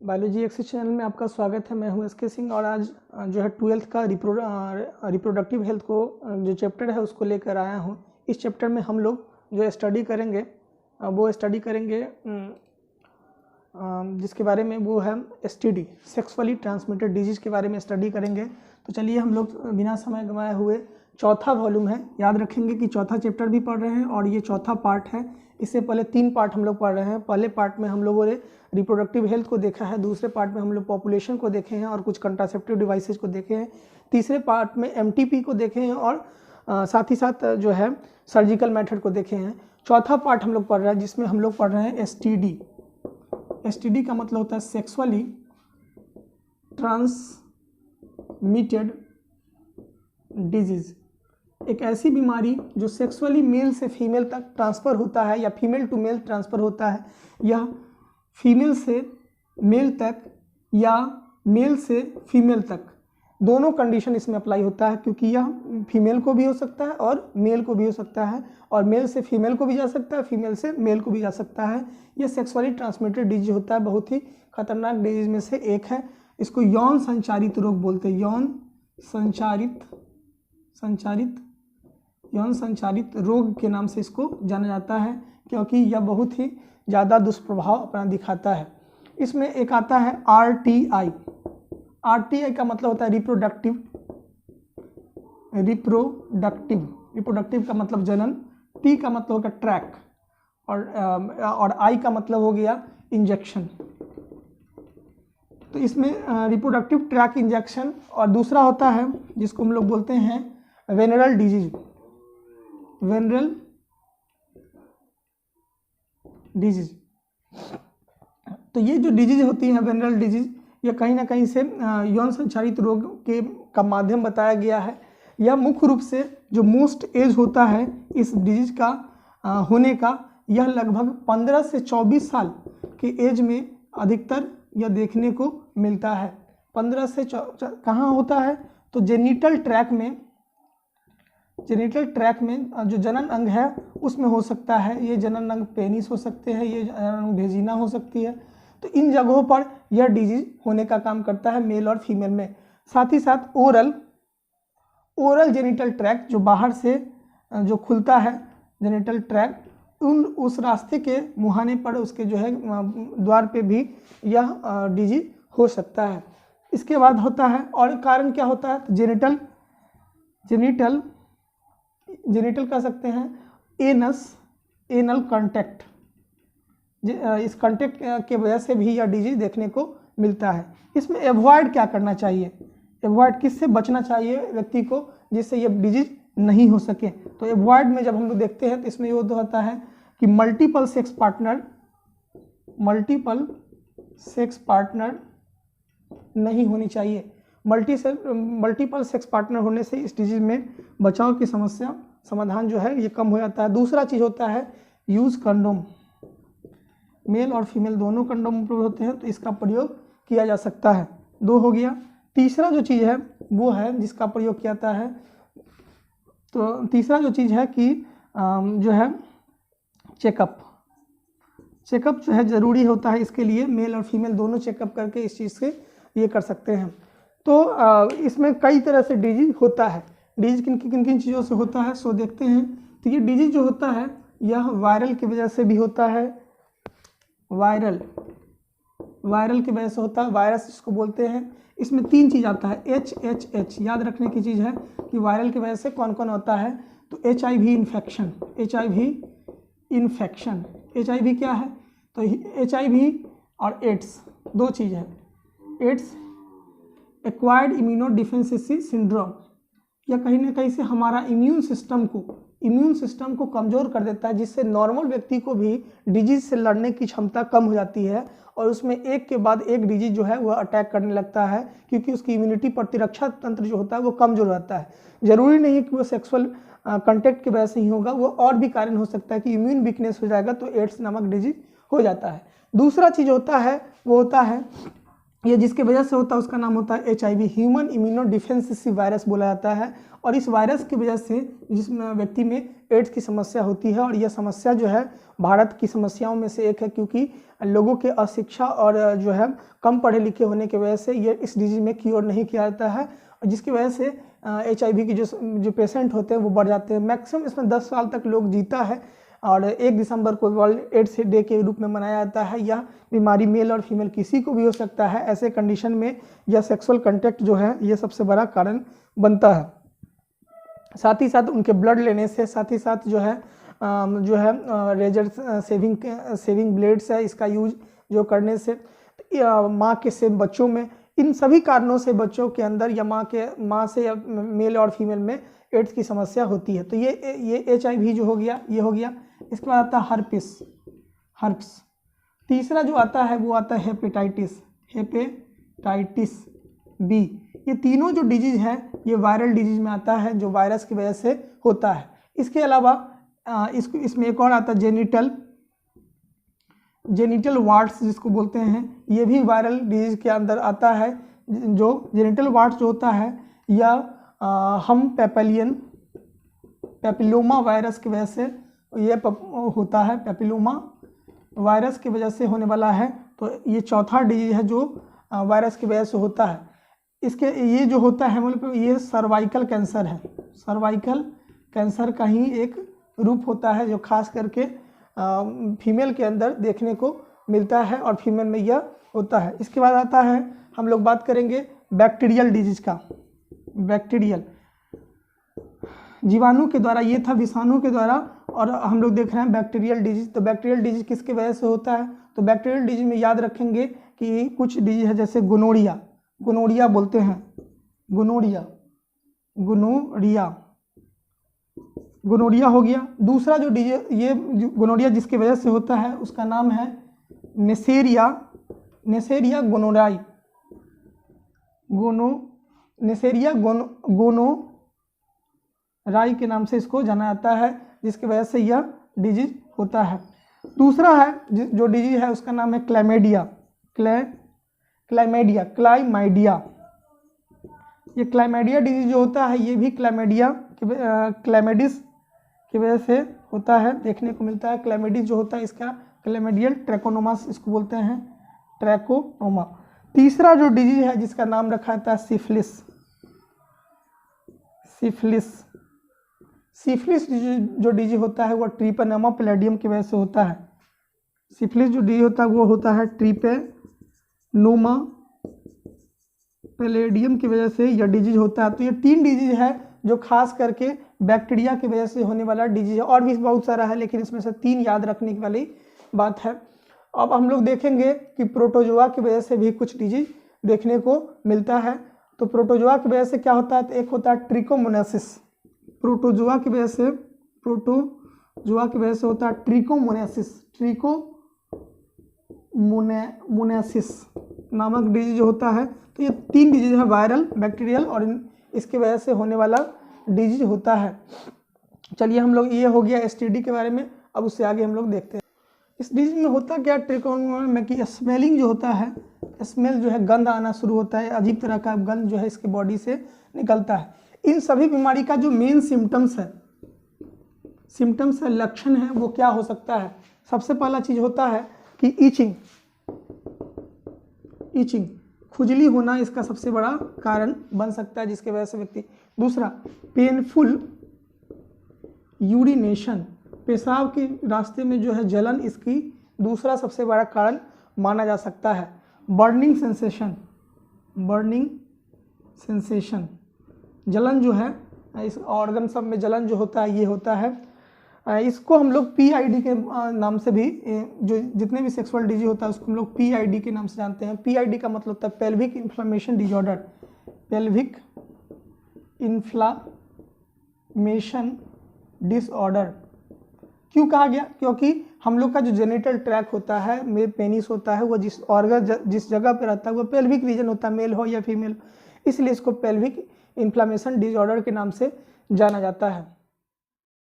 Biology access channel में आपका स्वागत है। मैं हूं एसके सिंह और आज जो है 12th का रिप्रोडक्टिव हेल्थ को जो चैप्टर है उसको लेकर आया हूं। इस चैप्टर में हम लोग जो स्टडी करेंगे वो स्टडी करेंगे जिसके बारे में वो है STD, सेक्सुअली ट्रांसमिटेड डिजीज़ के बारे में स्टडी करेंगे। तो चलिए हम लोग बिना समय गंवाए हुए, चौथा वॉल्यूम है, याद रखेंगे कि चौथा चैप्टर भी पढ़ रहे हैं और ये चौथा पार्ट है। इससे पहले 3 पार्ट हम लोग पढ़ रहे हैं। पहले पार्ट में हम लोगों ने रिप्रोडक्टिव हेल्थ को देखा है, दूसरे पार्ट में हम लोग पॉपुलेशन को देखे हैं और कुछ कंट्रासेप्टिव डिवाइसेस को देखे हैं, तीसरे पार्ट में MTP को देखे हैं और साथ ही साथ जो है सर्जिकल मेथड को देखे हैं। चौथा पार्ट हम लोग पढ़ रहे हैं जिसमें हम लोग पढ़ रहे हैं STD। STD का मतलब होता है सेक्सुअली ट्रांसमिटेड डिजीज़, एक ऐसी बीमारी जो सेक्सुअली मेल से फीमेल तक ट्रांसफ़र होता है या फीमेल टू मेल ट्रांसफ़र होता है, या फीमेल से मेल तक या मेल से फीमेल तक, दोनों कंडीशन इसमें अप्लाई होता है क्योंकि यह फीमेल को भी हो सकता है और मेल को भी हो सकता है और मेल से फीमेल को भी जा सकता है, फीमेल से मेल को भी जा सकता है। यह सेक्सुअली ट्रांसमिटेड डिजीज होता है, बहुत ही खतरनाक डिजीज में से एक है। इसको यौन संचारित रोग बोलते हैं, यौन संचारित रोग के नाम से इसको जाना जाता है क्योंकि यह बहुत ही ज़्यादा दुष्प्रभाव अपना दिखाता है। इसमें एक आता है RTI। RTI का मतलब होता है रिप्रोडक्टिव का मतलब जनन, T का मतलब होगा ट्रैक और I का मतलब हो गया इंजेक्शन। तो इसमें रिप्रोडक्टिव ट्रैक इंजेक्शन और दूसरा होता है जिसको हम लोग बोलते हैं वेनरल डिजीज। तो ये जो डिजीज होती है वेनरल डिजीज, यह कहीं ना कहीं से यौन संचारित रोग का माध्यम बताया गया है। यह मुख्य रूप से जो मोस्ट एज होता है इस डिजीज का होने का, यह लगभग 15 से 24 साल के एज में अधिकतर यह देखने को मिलता है। 15 से कहाँ होता है तो जेनिटल ट्रैक में जो जनन अंग है उसमें हो सकता है। ये जनन अंग पेनिस हो सकते हैं, ये जनन अंग भेजिना हो सकती है। तो इन जगहों पर यह डिजीज होने का काम करता है मेल और फीमेल में। साथ ही साथ ओरल जेनिटल ट्रैक जो बाहर से जो खुलता है जेनिटल ट्रैक, उस रास्ते के मुहाने पर उसके जो है द्वार पे भी यह डिजीज हो सकता है। इसके बाद होता है, और कारण क्या होता है तो जेनिटल कह सकते हैं, एनल कांटेक्ट, इस कांटेक्ट के वजह से भी यह डिजीज देखने को मिलता है। इसमें एवॉइड क्या करना चाहिए, एवॉइड किससे बचना चाहिए व्यक्ति को जिससे यह डिजीज नहीं हो सके। तो एवॉइड में जब हम लोग देखते हैं तो इसमें ये होता है कि मल्टीपल सेक्स पार्टनर नहीं होनी चाहिए। मल्टीपल सेक्स पार्टनर होने से इस डिजीज में बचाव की समस्या समाधान जो है ये कम हो जाता है। दूसरा चीज़ होता है यूज़ कंडोम। मेल और फीमेल दोनों कंडोम उपलब्ध होते हैं तो इसका प्रयोग किया जा सकता है। 2 हो गया। तीसरा जो चीज़ है वो है जिसका प्रयोग किया जाता है, तो तीसरा जो चीज़ है कि जो है चेकअप जो है ज़रूरी होता है। इसके लिए मेल और फीमेल दोनों चेकअप करके इस चीज़ से ये कर सकते हैं। तो इसमें कई तरह से डिजीज होता है। डिजीज किन चीज़ों से होता है सो देखते हैं। तो ये डिजीज जो होता है यह वायरल की वजह से भी होता है, वायरल की वजह से होता है, वायरस जिसको बोलते हैं। इसमें 3 चीज़ आता है, HHH याद रखने की चीज़ है कि वायरल की वजह से कौन कौन होता है। तो HIV इन्फेक्शन, HIV क्या है तो HIV और एड्स 2 चीज़ है। Ads acquired immuno deficiency syndrome, या कहीं ना कहीं से हमारा इम्यून सिस्टम को कमज़ोर कर देता है जिससे नॉर्मल व्यक्ति को भी डिजीज से लड़ने की क्षमता कम हो जाती है और उसमें एक के बाद एक डिजीज जो है वह अटैक करने लगता है क्योंकि उसकी इम्यूनिटी प्रतिरक्षा तंत्र जो होता है वो कमज़ोर रहता है। ज़रूरी नहीं कि वो सेक्सुअल कॉन्टैक्ट की वजह से ही होगा, वो और भी कारण हो सकता है कि इम्यून वीकनेस हो जाएगा तो एड्स नामक डिजीज हो जाता है। दूसरा चीज़ होता है वो होता है ये जिसके वजह से होता है उसका नाम होता है HIV, human immuno defensive virus बोला जाता है। और इस वायरस की वजह से जिस व्यक्ति में एड्स की समस्या होती है, और यह समस्या जो है भारत की समस्याओं में से एक है, क्योंकि लोगों के अशिक्षा और जो है कम पढ़े लिखे होने की वजह से ये इस डिजीज में क्योर नहीं किया जाता है, और जिसकी वजह से HIV की जो पेशेंट होते हैं वो बढ़ जाते हैं। मैक्सिमम इसमें 10 साल तक लोग जीता है, और 1 दिसंबर को वर्ल्ड एड्स डे के रूप में मनाया जाता है। यह बीमारी मेल और फीमेल किसी को भी हो सकता है। ऐसे कंडीशन में यह सेक्सुअल कंटेक्ट जो है ये सबसे बड़ा कारण बनता है। साथ ही साथ उनके ब्लड लेने से, साथ ही साथ जो है रेजर सेविंग ब्लेड्स है, इसका यूज जो करने से, माँ के से बच्चों में, इन सभी कारणों से बच्चों के अंदर या माँ से या मेल और फीमेल में एड्स की समस्या होती है। तो ये HIV जो हो गया, ये हो गया। इसके बाद आता है हर्प्स। तीसरा जो आता है वो आता है हेपेटाइटिस B। ये तीनों जो डिजीज है ये वायरल डिजीज में आता है, जो वायरस की वजह से होता है। इसके अलावा इसमें एक और आता है जेनिटल वार्ट्स जिसको बोलते हैं, ये भी वायरल डिजीज के अंदर आता है। जो जेनिटल वार्ट्स जो होता है या हम पेपिलोमा वायरस की वजह से ये होता है, पेपिलोमा वायरस की वजह से होने वाला है। तो ये चौथा डिजीज है जो वायरस की वजह से होता है। इसके ये जो होता है मतलब ये सर्वाइकल कैंसर है। सर्वाइकल कैंसर का ही एक रूप होता है जो खास करके फीमेल के अंदर देखने को मिलता है, और फीमेल में यह होता है। इसके बाद आता है, हम लोग बात करेंगे बैक्टीरियल डिजीज का। बैक्टीरियल जीवाणु के द्वारा, ये था विषाणु के द्वारा, और हम लोग देख रहे हैं बैक्टीरियल डिजीज। तो बैक्टीरियल डिजीज किसके वजह से होता है? तो बैक्टीरियल डिजीज में याद रखेंगे कि कुछ डिजीज है, जैसे गोनोरिया बोलते हैं, गोनोरिया हो गया। दूसरा जो डिजीज ये गोनोरिया जिसकी वजह से होता है उसका नाम है नेसेरिया गोनोराई, गोनोराई के नाम से इसको जाना जाता है, जिसकी वजह से यह डिजीज होता है। दूसरा है जो डिजीज है उसका नाम है क्लाइमेडिया। ये क्लाइमेडिया डिजीज जो होता है ये भी क्लाइमेडिस की वजह से होता है, देखने को मिलता है। क्लाइमेडिस जो होता है इसका क्लाइमेडियल ट्रैकोनोमास इसको बोलते हैं, ट्रैकोनोमा। तीसरा जो डिजीज है जिसका नाम रखा जाता है सिफिलिस जो डिजीज होता है वो ट्रिपेनोमा पैलेडियम की वजह से होता है। सिफिलिस जो डिजीज होता है वो होता है ट्रिपेनोमा पैलेडियम की वजह से यह डिजीज होता है। तो ये 3 डिजीज है जो खास करके बैक्टीरिया की वजह से होने वाला डिजीज है, और भी बहुत सारा है लेकिन इसमें से 3 याद रखने की वाली बात है। अब हम लोग देखेंगे कि प्रोटोजोआ की वजह से भी कुछ डिजीज देखने को मिलता है। तो प्रोटोजोआ की वजह से क्या होता है? तो एक होता है ट्रिकोमोनासिस। प्रोटोजोआ की वजह से होता है ट्रिकोमोनासिस नामक डिजीज होता है। तो ये 3 डिजीज है, वायरल, बैक्टीरियल और इसकी वजह से होने वाला डिजीज होता है। चलिए हम लोग, ये हो गया STD के बारे में। अब उससे आगे हम लोग देखते हैं इस डिजीज में होता क्या ट्रिकोमोनासिस में कि स्मेलिंग जो होता है, स्मेल जो है, गंध आना शुरू होता है, अजीब तरह का गंध जो है इसके बॉडी से निकलता है। इन सभी बीमारी का जो मेन सिम्टम्स है, लक्षण है, वो क्या हो सकता है? सबसे पहला चीज होता है कि ईचिंग, खुजली होना इसका सबसे बड़ा कारण बन सकता है जिसके वजह से व्यक्ति। दूसरा, पेनफुल यूरिनेशन, पेशाब के रास्ते में जो है जलन, इसकी दूसरा सबसे बड़ा कारण माना जा सकता है। बर्निंग सेंसेशन, जलन जो है इस ऑर्गन सब में जलन जो होता है ये होता है। इसको हम लोग PID के नाम से भी, जो जितने भी सेक्सुअल डिजीज होता है उसको हम लोग PID के नाम से जानते हैं। PID का मतलब होता है pelvic inflammation disorder. Pelvic inflammation disorder क्यों कहा गया? क्योंकि हम लोग का जो जेनिटल ट्रैक होता है, में पेनिस होता है, वो जिस जगह पे रहता है वो पेल्विक रीजन होता है, मेल हो या फीमेल, इसलिए इसको पेल्विक इन्फ्लामेशन डिसऑर्डर के नाम से जाना जाता है।